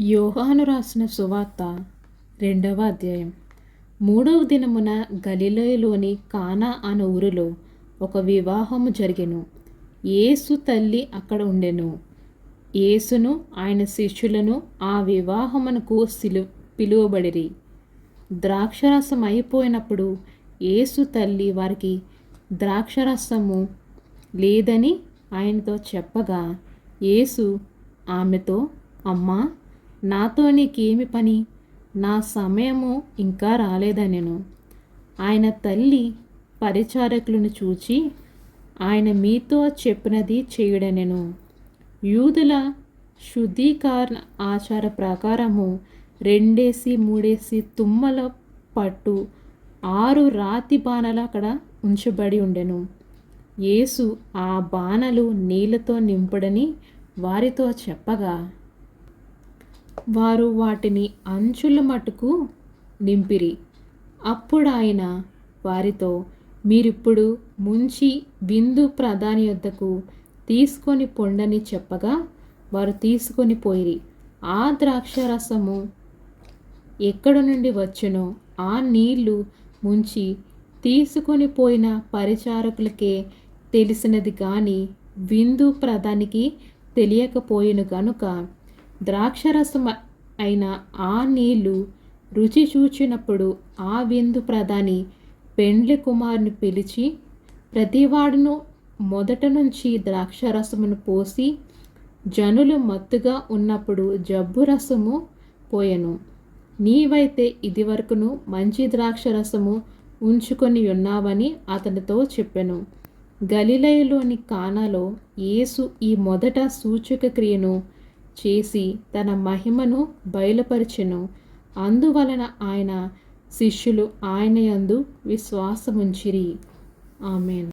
యోహాను రాసిన సువార్త 2వ అధ్యాయం. 3వ దినమున గలిలయలోని కానా అను ఊరిలో ఒక వివాహము జరిగెను. యేసు తల్లి అక్కడ ఉండెను. యేసును ఆయన శిష్యులను ఆ వివాహమునకు పిలువబడిరి. ద్రాక్షరసం అయిపోయినప్పుడు యేసు తల్లి వారికి ద్రాక్షరసము లేదని ఆయనతో చెప్పగా, యేసు ఆమెతో, అమ్మా, నాతో నీకేమి పని? నా సమయము ఇంకా రాలేదనెను. ఆయన తల్లి పరిచారకులను చూచి, ఆయన మీతో చెప్పినది చేయుడనెను. యూదుల శుద్ధీకరణ ఆచార ప్రకారము 2-3 తుమ్మల పట్టు 6 రాతి బాణలు అక్కడ ఉంచబడి ఉండెను. యేసు ఆ బాణలు నీళ్లతో నింపుడని వారితో చెప్పగా, వారు వాటిని అంచుల మటుకు నింపిరి. అప్పుడు ఆయన వారితో, మీరిప్పుడు ముంచి విందు ప్రధాని యొద్దకు తీసుకొని పొండని చెప్పగా, వారు తీసుకొని పోయిరి. ఆ ద్రాక్షరసము ఎక్కడ నుండి వచ్చెనో ఆ నీళ్లు ముంచి తీసుకొని పోయిన పరిచారకులకే తెలిసినది గాని విందు ప్రధానికి తెలియకపోయిన గనుక, ద్రాక్షరసం అయిన ఆ నీళ్లు రుచి చూచినప్పుడు ఆ విందు ప్రధాని పెండ్లి కుమారుని పిలిచి, ప్రతివాడును మొదట నుంచి ద్రాక్షరసమును పోసి జనులు మత్తుగా ఉన్నప్పుడు జబ్బు రసము పోయెను. నీవైతే ఇదివరకును మంచి ద్రాక్షరసము ఉంచుకొని ఉన్నావని అతనితో చెప్పెను. గలిలయలోని కానాలో యేసు ఈ మొదట సూచక క్రియను చేసి తన మహిమను బయలుపరిచెను. అందువలన ఆయన శిష్యులు ఆయన యందు విశ్వాసముంచిరి. ఆమేన్.